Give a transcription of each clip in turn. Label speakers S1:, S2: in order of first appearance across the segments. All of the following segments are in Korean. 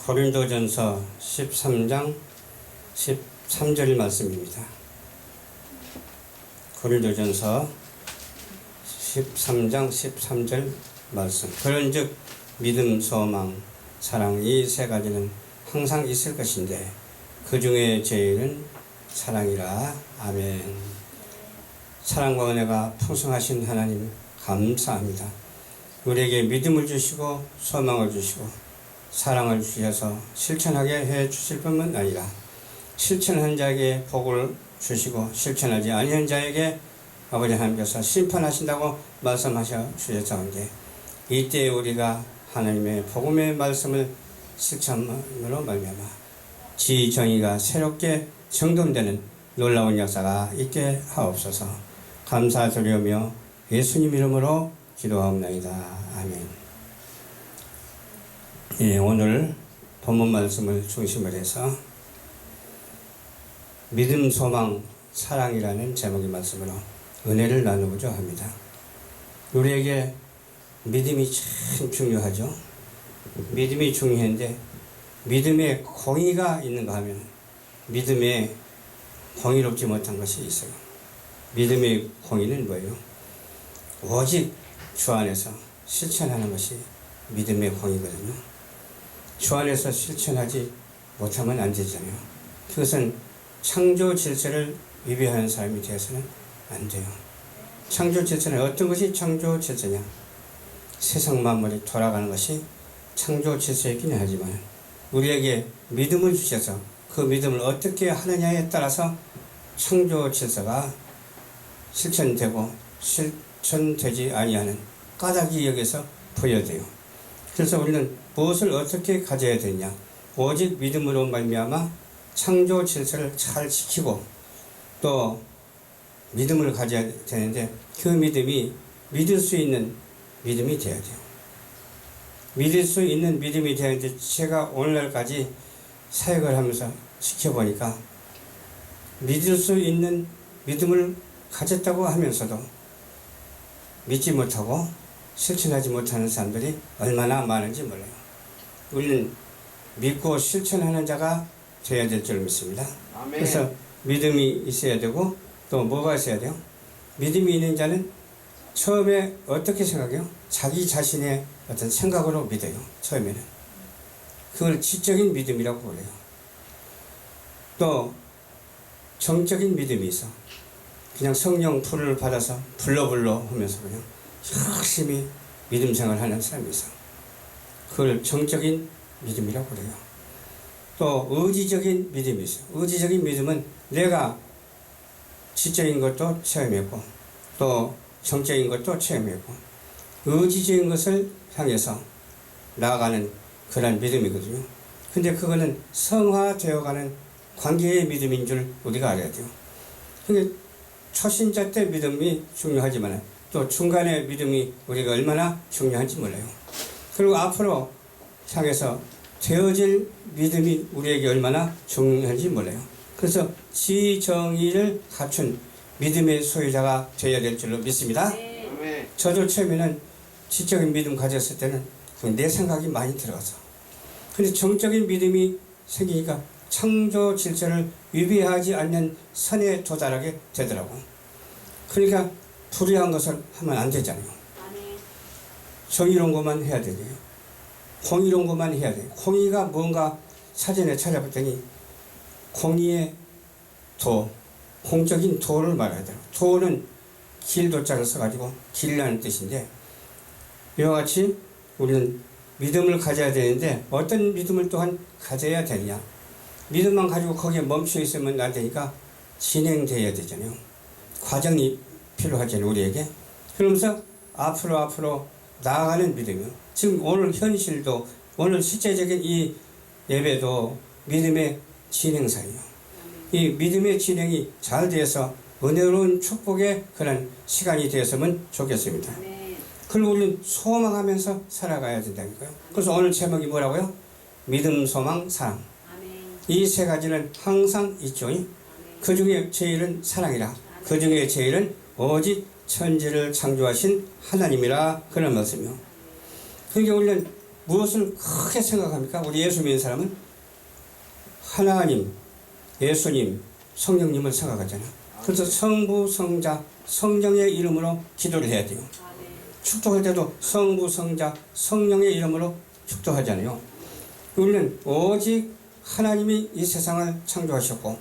S1: 고린도전서 13장 13절 말씀입니다. 고린도전서 13장 13절 말씀. 그런즉 믿음, 소망, 사랑 이 세 가지는 항상 있을 것인데 그 중에 제일은 사랑이라. 아멘. 사랑과 은혜가 풍성하신 하나님 감사합니다. 우리에게 믿음을 주시고 소망을 주시고 사랑을 주셔서 실천하게 해 주실 뿐만 아니라 실천한 자에게 복을 주시고 실천하지 아니한 자에게 아버지 하나님께서 심판하신다고 말씀하셔 주셨사온데 이때 우리가 하나님의 복음의 말씀을 실천으로 말미암아 지정의가 새롭게 정돈되는 놀라운 역사가 있게 하옵소서. 감사드리며 예수님 이름으로 기도하옵나이다. 아멘. 예, 오늘 본문 말씀을 중심으로 해서 믿음, 소망, 사랑이라는 제목의 말씀으로 은혜를 나누고자 합니다. 우리에게 믿음이 참 중요하죠. 믿음이 중요한데 믿음에 공의가 있는가 하면 믿음에 공의롭지 못한 것이 있어요. 믿음의 공의는 뭐예요? 오직 주 안에서 실천하는 것이 믿음의 공의거든요. 주 안에서 실천하지 못하면 안 되잖아요. 그것은 창조 질서를 위배하는 사람이 되어서는 안 돼요. 창조 질서는 어떤 것이 창조 질서냐? 세상 만물이 돌아가는 것이 창조 질서이긴 하지만 우리에게 믿음을 주셔서 그 믿음을 어떻게 하느냐에 따라서 창조 질서가 실천되고 실천되지 아니하는 까닭이 여기서 보여져요. 그래서 우리는 무엇을 어떻게 가져야 되냐? 오직 믿음으로 말미암아 창조 질서를 잘 지키고 또 믿음을 가져야 되는데 그 믿음이 믿을 수 있는 믿음이 되어야 돼요. 믿을 수 있는 믿음이 되는데 제가 오늘날까지 사역을 하면서 지켜보니까 믿을 수 있는 믿음을 가졌다고 하면서도 믿지 못하고 실천하지 못하는 사람들이 얼마나 많은지 몰라요. 우리는 믿고 실천하는 자가 되어야 될 줄 믿습니다. 아멘. 그래서 믿음이 있어야 되고 또 뭐가 있어야 돼요? 믿음이 있는 자는 처음에 어떻게 생각해요? 자기 자신의 어떤 생각으로 믿어요. 처음에는. 그걸 지적인 믿음이라고 그래요. 또 정적인 믿음이 있어. 그냥 성령 불을 받아서 불러 하면서 그냥 열심히 믿음 생활하는 사람이 있어. 그걸 정적인 믿음이라고 그래요. 또 의지적인 믿음이 있어. 의지적인 믿음은 내가 지적인 것도 체험했고 또 정적인 것도 체험했고 의지적인 것을 향해서 나아가는 그런 믿음이거든요. 근데 그거는 성화되어가는 관계의 믿음인 줄 우리가 알아야 돼요. 근데 초신자 때 믿음이 중요하지만 또 중간의 믿음이 우리가 얼마나 중요한지 몰라요. 그리고 앞으로 향해서 되어질 믿음이 우리에게 얼마나 중요한지 몰라요. 그래서 지정의를 갖춘 믿음의 소유자가 되어야 될 줄로 믿습니다. 네. 저도 처음에는 지적인 믿음 가졌을 때는 내 생각이 많이 들어가서 근데 정적인 믿음이 생기니까 창조 질서를 위배하지 않는 선에 도달하게 되더라고. 그러니까 불의한 것을 하면 안 되잖아요. 정의로운 것만 해야 되죠. 공의로운 것만 해야 돼요. 공의가 뭔가 사전에 찾아봤더니 공의의 도, 공적인 도를 말해야 돼요. 도는 길도자를 써가지고 길이라는 뜻인데 이와 같이 우리는 믿음을 가져야 되는데 어떤 믿음을 또한 가져야 되느냐. 믿음만 가지고 거기에 멈춰 있으면 안 되니까 진행돼야 되잖아요. 과정이 필요하잖아요. 우리에게. 그러면서 앞으로 나아가는 믿음이요. 지금 오늘 현실도 오늘 실제적인 이 예배도 믿음의 진행사예요. 이 믿음의 진행이 잘 되어서 은혜로운 축복의 그런 시간이 되었으면 좋겠습니다. 그리고 우리는 소망하면서 살아가야 된다니까요. 그래서 오늘 제목이 뭐라고요? 믿음, 소망, 사랑. 이 세 가지는 항상 있죠. 그 중에 제일은 사랑이라. 그 중에 제일은 오직 천지를 창조하신 하나님이라 그런 말씀이요. 그러니까 우리는 무엇을 크게 생각합니까? 우리 예수 믿는 사람은 하나님, 예수님, 성령님을 생각하잖아요. 그래서 성부, 성자, 성령의 이름으로 기도를 해야 돼요. 축도할 때도 성부, 성자, 성령의 이름으로 축도하잖아요. 우리는 오직 하나님이 이 세상을 창조하셨고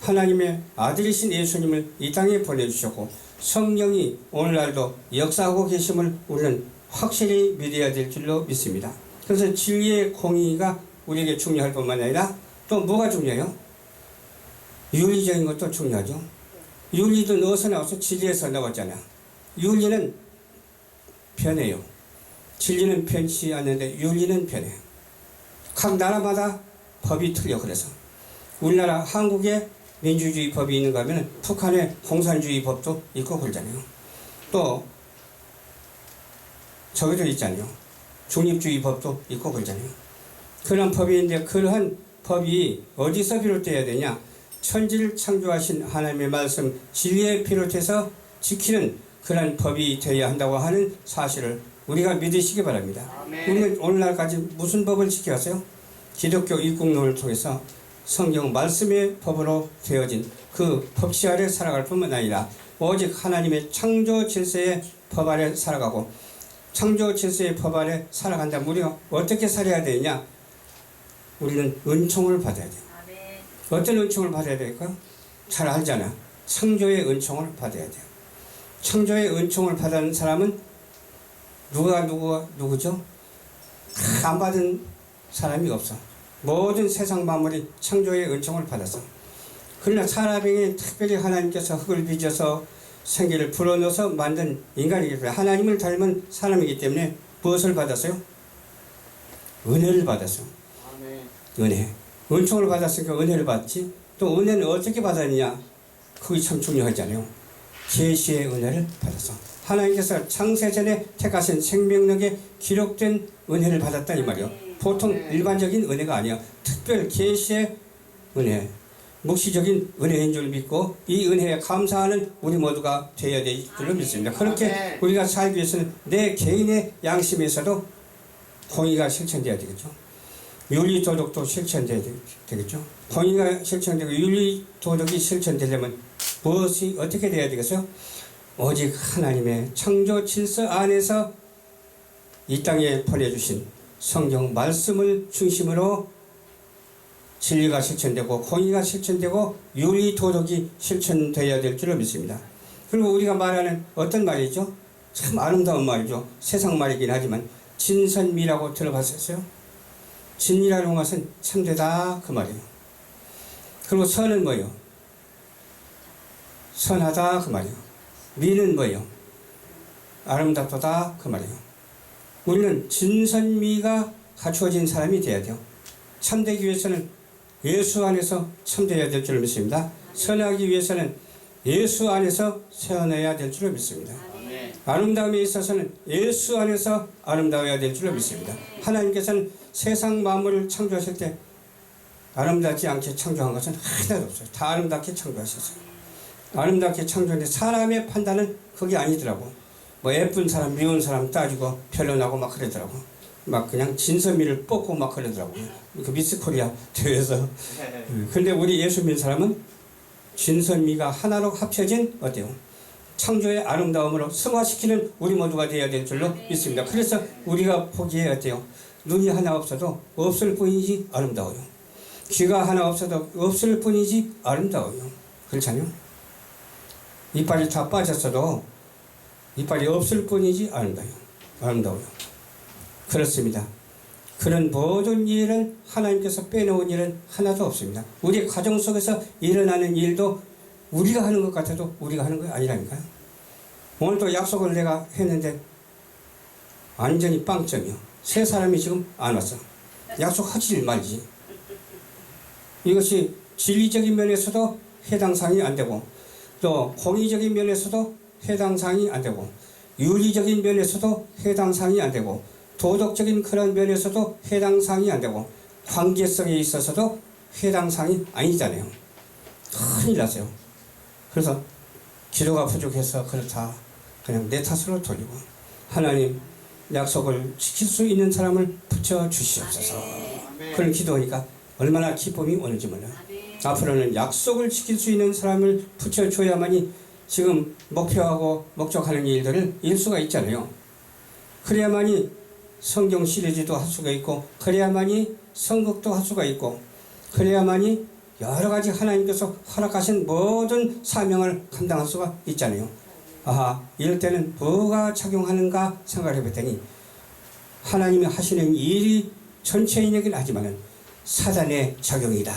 S1: 하나님의 아들이신 예수님을 이 땅에 보내주셨고 성령이 오늘날도 역사하고 계심을 우리는 확실히 믿어야 될 줄로 믿습니다. 그래서 진리의 공의가 우리에게 중요할 뿐만 아니라 또 뭐가 중요해요? 윤리적인 것도 중요하죠. 윤리도 어디서 나와서 진리에서 나왔잖아요. 윤리는 변해요. 진리는 변치 않는데 윤리는 변해요. 각 나라마다 법이 틀려. 그래서 우리나라 한국에 민주주의 법이 있는가 하면 북한에 공산주의 법도 있고 그러잖아요. 또 저기도 있잖아요. 중립주의 법도 있고 그러잖아요. 그런 법이 있는데 그러한 법이 어디서 비롯되어야 되냐? 천지를 창조하신 하나님의 말씀 진리에 비롯해서 지키는 그런 법이 되어야 한다고 하는 사실을 우리가 믿으시기 바랍니다. 아멘. 우리는 오늘날까지 무슨 법을 지켜왔어요? 기독교 입국론을 통해서 성경 말씀의 법으로 되어진 그 법치 아래 살아갈 뿐만 아니라 오직 하나님의 창조 질서의 법 아래 살아가고 창조 질서의 법 아래 살아간다면 우리가 어떻게 살아야 되느냐? 우리는 은총을 받아야 돼요. 어떤 은총을 받아야 될까요? 잘 알잖아. 창조의 은총을 받아야 돼요. 창조의 은총을 받은 사람은 누구죠? 안 받은 사람이 없어. 모든 세상 만물이 창조의 은총을 받았어. 그러나 사람에게 특별히 하나님께서 흙을 빚어서 생기를 불어넣어서 만든 인간이기 때문에 하나님을 닮은 사람이기 때문에 무엇을 받았어요? 은혜를 받았어. 은혜. 은총을 받았으니까 은혜를 받지. 또 은혜는 어떻게 받았느냐? 그게 참 중요하잖아요. 계시의 은혜를 받았어. 하나님께서 창세전에 택하신 생명력에 기록된 은혜를 받았다 이 말이요. 보통 일반적인 은혜가 아니야. 특별 계시의 은혜, 묵시적인 은혜인 줄 믿고 이 은혜에 감사하는 우리 모두가 되어야 될 줄로 믿습니다. 그렇게 우리가 살기 위해서는 내 개인의 양심에서도 공의가 실천돼야 되겠죠. 윤리도덕도 실천돼야 되겠죠. 공의가 실천되고 윤리도덕이 실천되려면 무엇이 어떻게 돼야 되겠어요? 오직 하나님의 창조 질서 안에서 이 땅에 보내주신 성경 말씀을 중심으로 진리가 실천되고 공의가 실천되고 윤리도덕이 실천되어야 될 줄로 믿습니다. 그리고 우리가 말하는 어떤 말이죠? 참 아름다운 말이죠. 세상 말이긴 하지만 진선미라고 들어봤었어요? 진리라는 것은 참되다 그 말이에요. 그리고 선은 뭐예요? 선하다 그 말이에요. 미는 뭐예요? 아름답다 그 말이에요. 우리는 진선미가 갖추어진 사람이 되어야 돼요. 참되기 위해서는 예수 안에서 참되어야 될 줄을 믿습니다. 선하기 위해서는 예수 안에서 선해야 될 줄을 믿습니다. 아름다움에 있어서는 예수 안에서 아름다워야 될 줄로 믿습니다. 하나님께서는 세상 만물을 창조하실 때 아름답지 않게 창조한 것은 하나도 없어요. 다 아름답게 창조하셨어요. 아름답게 창조했는데 사람의 판단은 그게 아니더라고. 뭐 예쁜 사람, 미운 사람 따지고 별로나고 막 그러더라고. 막 그냥 진선미를 뽑고 막 그러더라고. 그 미스 코리아 대회에서. 근데 우리 예수 믿는 사람은 진선미가 하나로 합쳐진 어때요? 창조의 아름다움으로 승화시키는 우리 모두가 되어야 될 줄로 믿습니다. 그래서 우리가 보기에 어때요? 눈이 하나 없어도 없을 뿐이지 아름다워요. 귀가 하나 없어도 없을 뿐이지 아름다워요. 그렇잖아요? 이빨이 다 빠졌어도 이빨이 없을 뿐이지 아름다워요. 그렇습니다. 그런 모든 일은 하나님께서 빼놓은 일은 하나도 없습니다. 우리 가정 속에서 일어나는 일도 우리가 하는 것 같아도 우리가 하는 거 아니라니까요. 오늘 또 약속을 내가 했는데 완전히 빵점이요. 세 사람이 지금 안 왔어. 약속하지 말지. 이것이 진리적인 면에서도 해당 사항이 안 되고 또 공의적인 면에서도 해당 사항이 안 되고 윤리적인 면에서도 해당 사항이 안 되고 도덕적인 그런 면에서도 해당 사항이 안 되고 관계성에 있어서도 해당 사항이 아니잖아요. 큰일 났어요. 그래서 기도가 부족해서 그렇다 그냥 내 탓으로 돌리고 하나님 약속을 지킬 수 있는 사람을 붙여주시옵소서. 그런 기도하니까 얼마나 기쁨이 오는지 몰라요. 앞으로는 약속을 지킬 수 있는 사람을 붙여줘야만이 지금 목표하고 목적하는 일들을 이룰 수가 있잖아요. 그래야만이 성경 시리즈도 할 수가 있고, 그래야만이 선곡도 할 수가 있고, 그래야만이 여러 가지 하나님께서 허락하신 모든 사명을 감당할 수가 있잖아요. 아하, 이럴 때는 뭐가 작용하는가 생각을 해봤더니 하나님이 하시는 일이 전체인에게는 하지만은 사단의 작용이다,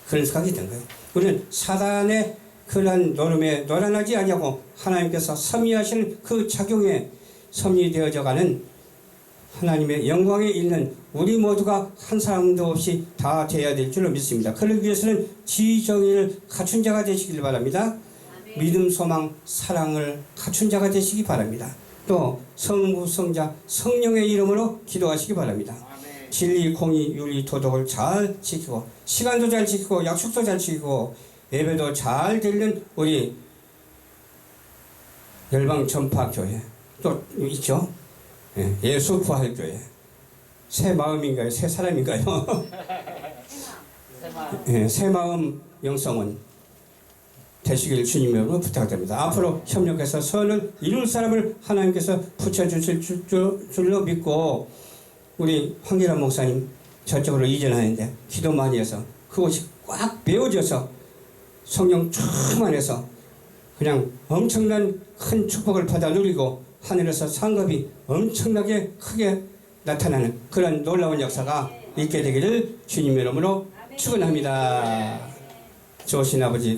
S1: 그런 생각이 든 거예요. 우리는 사단의 그런 노름에 노란하지 아니하고 하나님께서 섭리하시는 그 작용에 섭리되어져가는 하나님의 영광에 있는 우리 모두가 한 사람도 없이 다 되어야 될 줄로 믿습니다. 그러기 위해서는 지정의를 갖춘 자가 되시길 바랍니다. 믿음, 소망, 사랑을 갖춘 자가 되시기 바랍니다. 또 성부, 성자, 성령의 이름으로 기도하시기 바랍니다. 진리, 공의, 윤리, 도덕을 잘 지키고, 시간도 잘 지키고, 약속도 잘 지키고, 예배도 잘 드리는 우리 열방전파교회 또 있죠. 예수부활교회. 새 마음인가요? 새 사람인가요? 새 마음 영성은 되시길 주님으로 부탁드립니다. 앞으로 협력해서 선을 이룰 사람을 하나님께서 붙여주실 줄로 믿고, 우리 황기란 목사님 저쪽으로 이전하는데 기도 많이 해서 그곳이 꽉 메워져서 성령 충만해서 그냥 엄청난 큰 축복을 받아 누리고 하늘에서 상급이 엄청나게 크게 나타나는 그런 놀라운 역사가 있게 되기를 주님의 이름으로 축원합니다. 좋으신 아버지,